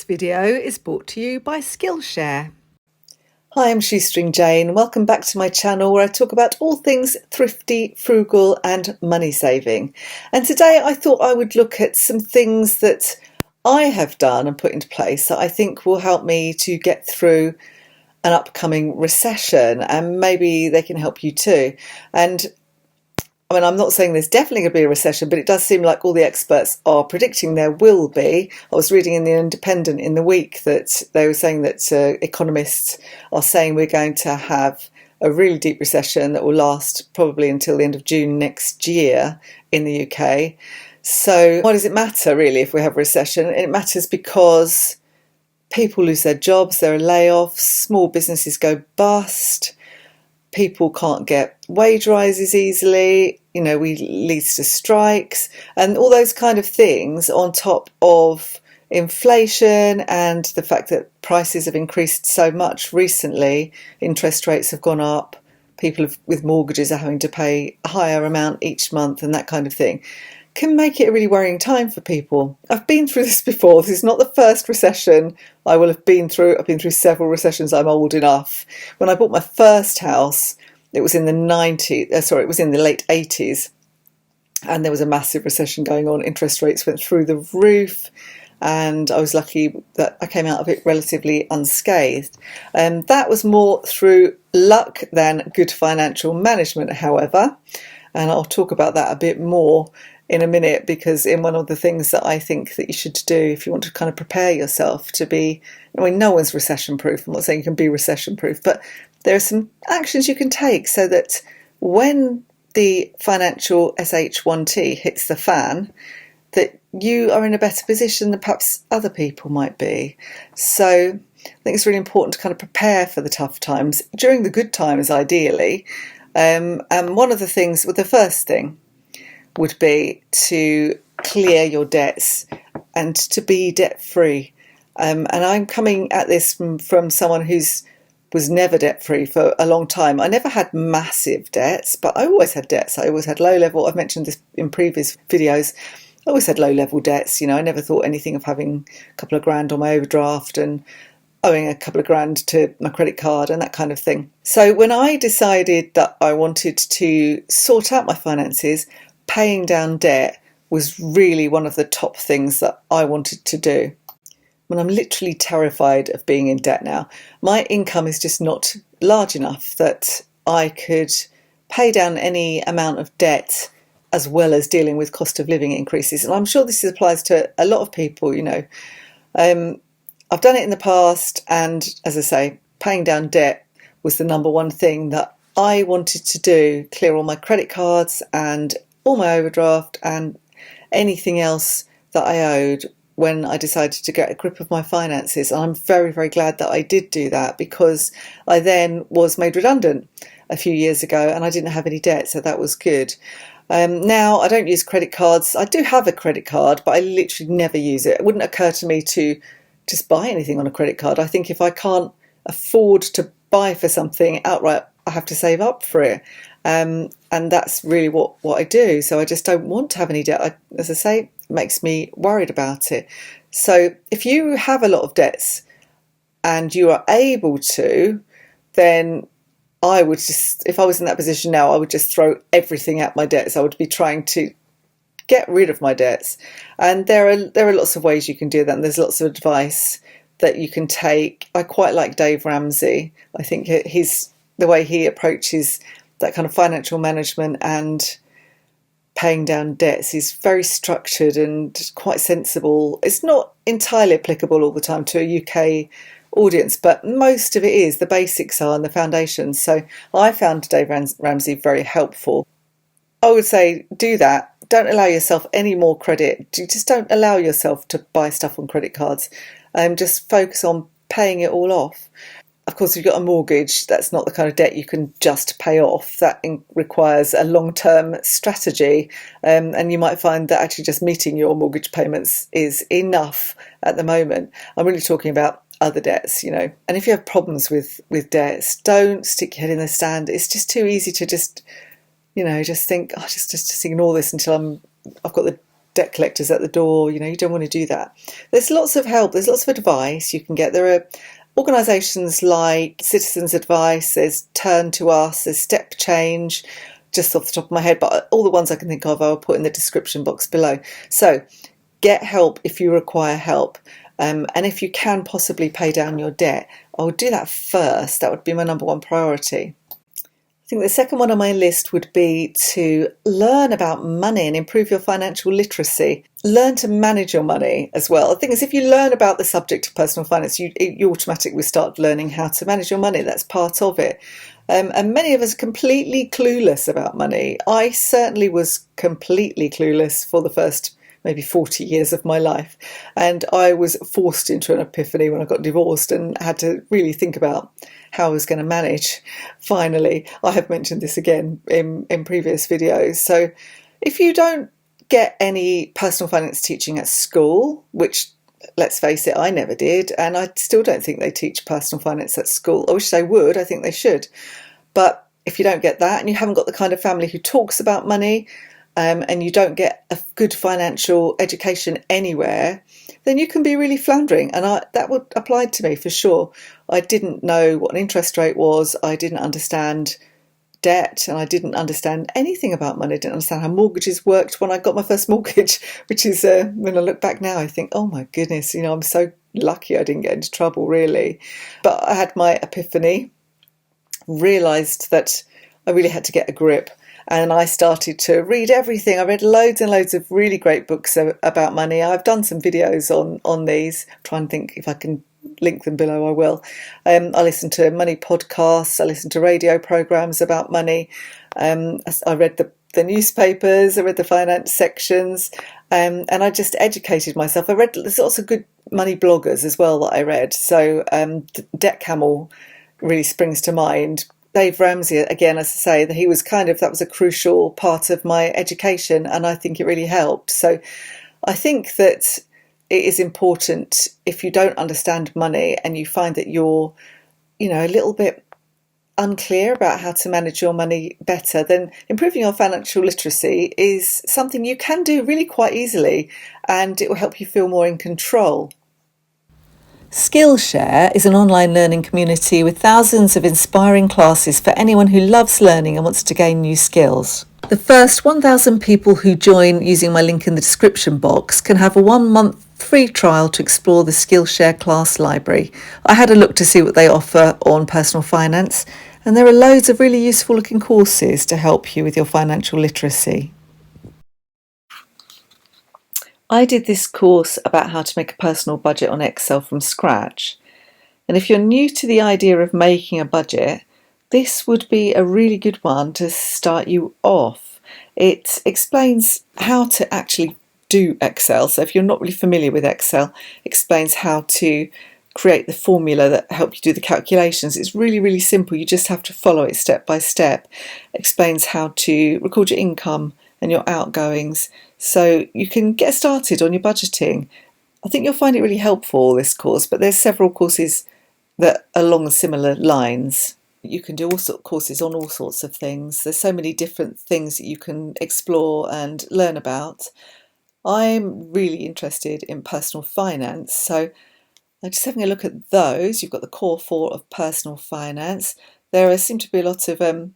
video is brought to you by Skillshare. Hi, I'm Shoestring Jane. Welcome back to my channel where I talk about all things thrifty, frugal and money saving. And today I thought I would look at some things that I have done and put into place that I think will help me to get through an upcoming recession, and maybe they can help you too. And I mean, I'm not saying there's definitely going to be a recession, but it does seem like all the experts are predicting there will be. I was reading in The Independent in the week that they were saying that economists are saying we're going to have a really deep recession that will last probably until the end of June next year in the UK. So why does it matter really if we have a recession? It matters because people lose their jobs, there are layoffs, small businesses go bust. People can't get wage rises easily, we leads to strikes and all those kind of things, on top of inflation and the fact that prices have increased so much recently. Interest rates have gone up, people with mortgages are having to pay a higher amount each month, and that kind of thing can make it a really worrying time for people. I've been through this before. This is not the first recession I will have been through. I've been through several recessions. I'm old enough. When I bought my first house, it was in the it was in the late 80s, and there was a massive recession going on. Interest rates went through the roof, and I was lucky that I came out of it relatively unscathed. That was more through luck than good financial management, however, and I'll talk about that a bit more in a minute, because in one of the things that I think that you should do if you want to kind of prepare yourself to be, no one's recession proof. I'm not saying you can be recession proof, but there are some actions you can take so that when the financial SH1T hits the fan, that you are in a better position than perhaps other people might be. So I think it's really important to kind of prepare for the tough times during the good times, ideally. And one of the things, the first thing would be to clear your debts and to be debt free. And I'm coming at this from someone was never debt free for a long time. I never had massive debts, but I always had debts. I always had low level. I've mentioned this in previous videos. I always had low level debts. I never thought anything of having a couple of grand on my overdraft and owing a couple of grand to my credit card and that kind of thing. So when I decided that I wanted to sort out my finances, paying down debt was really one of the top things that I wanted to do. When I'm literally terrified of being in debt now. My income is just not large enough that I could pay down any amount of debt as well as dealing with cost of living increases. And I'm sure this applies to a lot of people, I've done it in the past, and as I say, paying down debt was the number one thing that I wanted to do, clear all my credit cards and all my overdraft and anything else that I owed when I decided to get a grip of my finances. And I'm very, very glad that I did do that, because I then was made redundant a few years ago and I didn't have any debt, so that was good. Now I don't use credit cards. I do have a credit card, but I literally never use it. It wouldn't occur to me to just buy anything on a credit card. I think if I can't afford to buy for something outright, I have to save up for it. And that's really what I do. So I just don't want to have any debt. As I say, it makes me worried about it. So if you have a lot of debts and you are able to, then I would just, if I was in that position now, I would just throw everything at my debts. I would be trying to get rid of my debts. And there are lots of ways you can do that. And there's lots of advice that you can take. I quite like Dave Ramsey. I think the way he approaches that kind of financial management and paying down debts is very structured and quite sensible. It's not entirely applicable all the time to a UK audience, but most of it is. The basics are and the foundations. So I found Dave Ramsey very helpful. I would say do that. Don't allow yourself any more credit. Just don't allow yourself to buy stuff on credit cards. Just focus on paying it all off. Of course, if you've got a mortgage, that's not the kind of debt you can just pay off. That requires a long-term strategy, and you might find that actually just meeting your mortgage payments is enough at the moment. I'm really talking about other debts, And if you have problems with debts, don't stick your head in the sand. It's just too easy to just think, just ignore this until I've got the debt collectors at the door. You don't want to do that. There's lots of help. There's lots of advice you can get. There are organisations like Citizens Advice, there's Turn to Us, there's Step Change, just off the top of my head, but all the ones I can think of I'll put in the description box below. So get help if you require help. And if you can possibly pay down your debt, I would do that first. That would be my number one priority. I think the second one on my list would be to learn about money and improve your financial literacy. Learn to manage your money as well. The thing is, if you learn about the subject of personal finance, you automatically start learning how to manage your money. That's part of it. And many of us are completely clueless about money. I certainly was completely clueless for the first maybe 40 years of my life. And I was forced into an epiphany when I got divorced and had to really think about how I was going to manage. Finally, I have mentioned this again in previous videos. So if you don't get any personal finance teaching at school, which, let's face it, I never did, and I still don't think they teach personal finance at school. I wish they would. I think they should. But if you don't get that, and you haven't got the kind of family who talks about money, and you don't get a good financial education anywhere, then you can be really floundering. And that would apply to me for sure. I didn't know what an interest rate was. I didn't understand debt, and I didn't understand anything about money. I didn't understand how mortgages worked when I got my first mortgage, which is, when I look back now, I think, oh my goodness, I'm so lucky I didn't get into trouble, really. But I had my epiphany, realised that I really had to get a grip. And I started to read everything. I read loads and loads of really great books about money. I've done some videos on these. Try and think if I can link them below, I will. I listen to money podcasts. I listen to radio programs about money. I read the newspapers. I read the finance sections. And I just educated myself. There's lots of good money bloggers as well that I read. So Debt Camel really springs to mind. Dave Ramsey, again, as I say, that was a crucial part of my education, and I think it really helped. So I think that it is important, if you don't understand money and you find that you're, a little bit unclear about how to manage your money better, then improving your financial literacy is something you can do really quite easily, and it will help you feel more in control. Skillshare is an online learning community with thousands of inspiring classes for anyone who loves learning and wants to gain new skills. The first 1,000 people who join using my link in the description box can have a 1-month free trial to explore the Skillshare class library. I had a look to see what they offer on personal finance, and there are loads of really useful looking courses to help you with your financial literacy. I did this course about how to make a personal budget on Excel from scratch. And if you're new to the idea of making a budget, this would be a really good one to start you off. It explains how to actually do Excel. So if you're not really familiar with Excel, it explains how to create the formula that help you do the calculations. It's really, really simple. You just have to follow it step by step. It explains how to record your income and your outgoings, so you can get started on your budgeting. I think you'll find it really helpful, this course, but there's several courses that are along similar lines. You can do all sorts of courses on all sorts of things. There's so many different things that you can explore and learn about. I'm really interested in personal finance, so I'm just having a look at those. You've got the core 4 of personal finance. There seem to be a lot of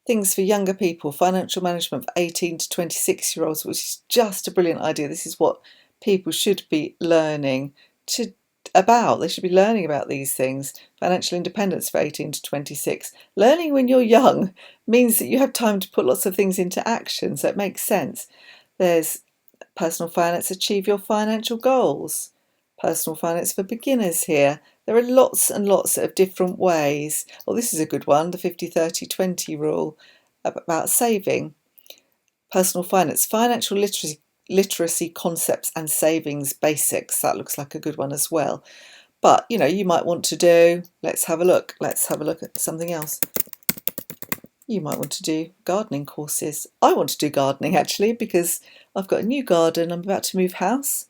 things for younger people, financial management for 18 to 26-year-olds, which is just a brilliant idea. This is what people should be learning about. They should be learning about these things. Financial independence for 18 to 26. Learning when you're young means that you have time to put lots of things into action, so it makes sense. There's personal finance, achieve your financial goals. Personal finance for beginners here. There are lots and lots of different ways. Well, this is a good one, the 50-30-20 rule about saving. Personal finance, financial literacy concepts and savings basics. That looks like a good one as well. But, you might want to do, let's have a look at something else. You might want to do gardening courses. I want to do gardening actually because I've got a new garden. I'm about to move house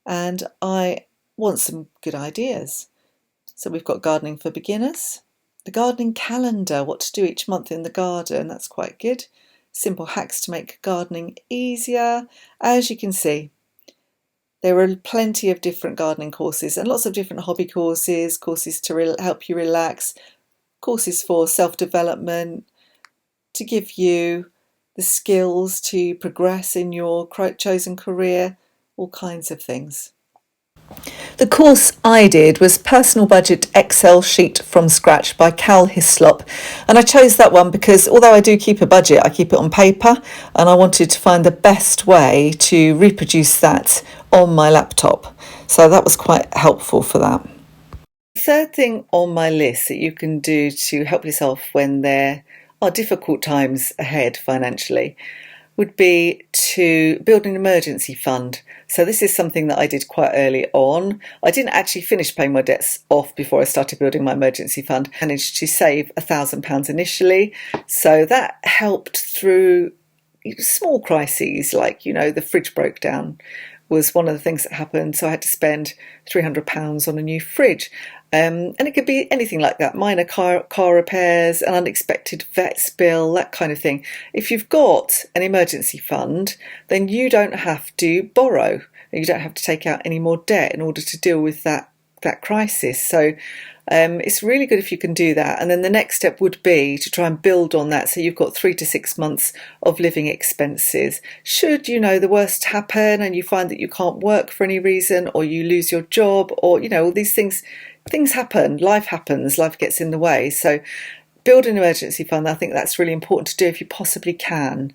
and I want some good ideas. So we've got gardening for beginners, the gardening calendar, what to do each month in the garden, that's quite good. simple hacks to make gardening easier. As you can see, there are plenty of different gardening courses and lots of different hobby courses, courses to help you relax, courses for self-development, to give you the skills to progress in your chosen career, all kinds of things. The course I did was Personal Budget Excel Sheet from Scratch by Cal Hislop, and I chose that one because although I do keep a budget, I keep it on paper, and I wanted to find the best way to reproduce that on my laptop, so that was quite helpful for that. The third thing on my list that you can do to help yourself when there are difficult times ahead financially would be to build an emergency fund. So this is something that I did quite early on. I didn't actually finish paying my debts off before I started building my emergency fund. I managed to save £1,000 initially. So that helped through small crises, like, the fridge broke down was one of the things that happened. So I had to spend £300 on a new fridge. And it could be anything like that, minor car repairs, an unexpected vet's bill, that kind of thing. If you've got an emergency fund, then you don't have to borrow. You don't have to take out any more debt in order to deal with that crisis. So it's really good if you can do that. And then the next step would be to try and build on that. So you've got 3 to 6 months of living expenses. Should, the worst happen and you find that you can't work for any reason, or you lose your job, or, all these things happen, life happens, life gets in the way. So build an emergency fund. I think that's really important to do if you possibly can.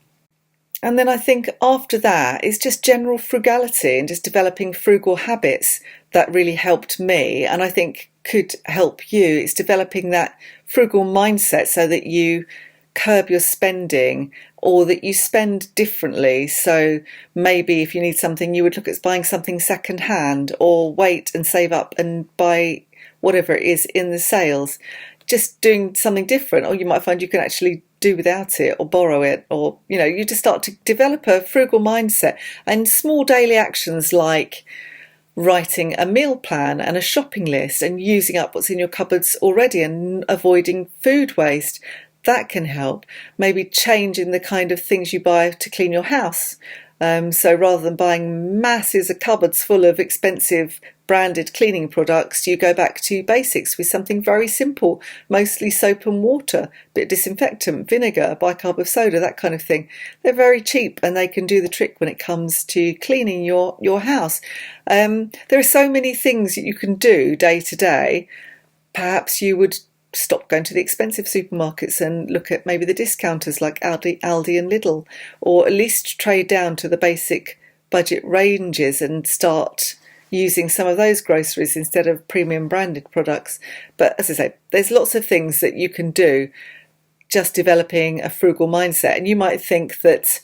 And then I think after that is just general frugality and just developing frugal habits that really helped me, and I think could help you. It's developing that frugal mindset so that you curb your spending, or that you spend differently. So maybe if you need something, you would look at buying something second hand, or wait and save up and buy whatever it is in the sales, just doing something different. Or you might find you can actually do without it or borrow it, or you just start to develop a frugal mindset. And small daily actions like writing a meal plan and a shopping list and using up what's in your cupboards already and avoiding food waste, that can help. Maybe changing the kind of things you buy to clean your house. So rather than buying masses of cupboards full of expensive branded cleaning products, you go back to basics with something very simple, mostly soap and water, a bit of disinfectant, vinegar, bicarb of soda, that kind of thing. They're very cheap and they can do the trick when it comes to cleaning your house. There are so many things that you can do day to day. Perhaps you would stop going to the expensive supermarkets and look at maybe the discounters like Aldi and Lidl, or at least trade down to the basic budget ranges and start using some of those groceries instead of premium branded products. But as I say, there's lots of things that you can do just developing a frugal mindset. And you might think that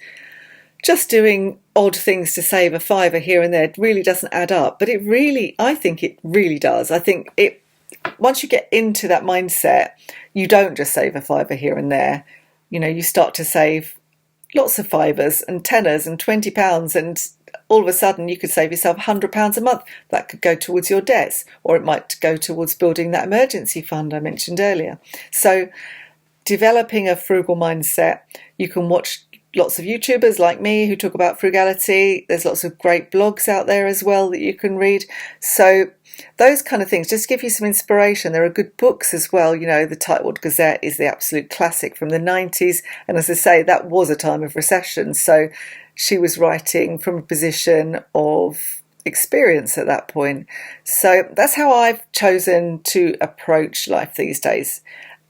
just doing odd things to save a fiver here and there really doesn't add up, but I think it really does. I think once you get into that mindset, you don't just save a fiver here and there. You start to save lots of fivers and tenors and £20, and all of a sudden you could save yourself £100 a month. That could go towards your debts, or it might go towards building that emergency fund I mentioned earlier. So developing a frugal mindset, you can watch lots of YouTubers like me who talk about frugality. There's lots of great blogs out there as well that you can read. So those kind of things just give you some inspiration. There are good books as well. The Tightwad Gazette is the absolute classic from the 90s. And as I say, that was a time of recession. So she was writing from a position of experience at that point. So that's how I've chosen to approach life these days.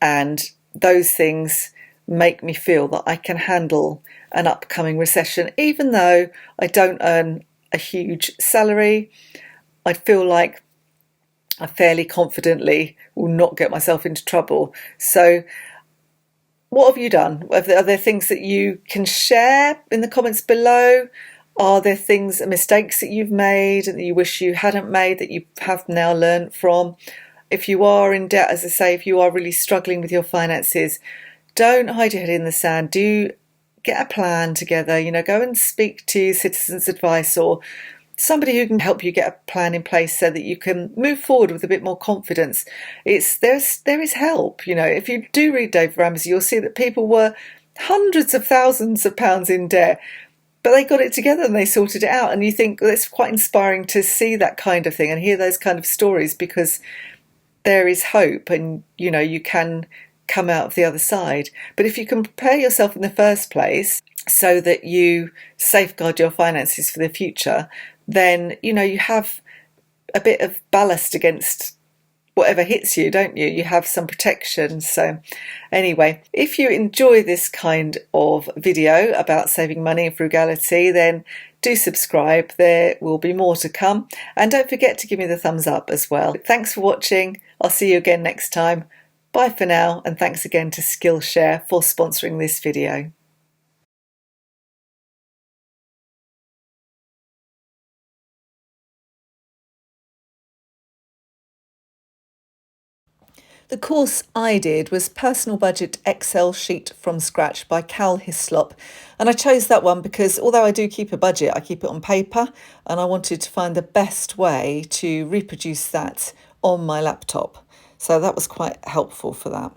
And those things make me feel that I can handle an upcoming recession. Even though I don't earn a huge salary, I feel like I fairly confidently will not get myself into trouble. So what have you done? Are there things that you can share in the comments below? Are there mistakes that you've made and that you wish you hadn't made that you have now learned from? If you are in debt, as I say, if you are really struggling with your finances, don't hide your head in the sand. Do get a plan together. Go and speak to Citizens Advice or somebody who can help you get a plan in place so that you can move forward with a bit more confidence. There is help. If you do read Dave Ramsey, you'll see that people were hundreds of thousands of pounds in debt, but they got it together and they sorted it out. And you think, well, it's quite inspiring to see that kind of thing and hear those kind of stories, because there is hope, and you can come out of the other side. But if you can prepare yourself in the first place so that you safeguard your finances for the future, then you have a bit of ballast against whatever hits you, don't you? You have some protection. So anyway, if you enjoy this kind of video about saving money and frugality, then do subscribe. There will be more to come. And don't forget to give me the thumbs up as well. Thanks for watching. I'll see you again next time. Bye for now, and thanks again to Skillshare for sponsoring this video. The course I did was Personal Budget Excel Sheet from Scratch by Cal Hislop, and I chose that one because although I do keep a budget, I keep it on paper, and I wanted to find the best way to reproduce that on my laptop. So that was quite helpful for that.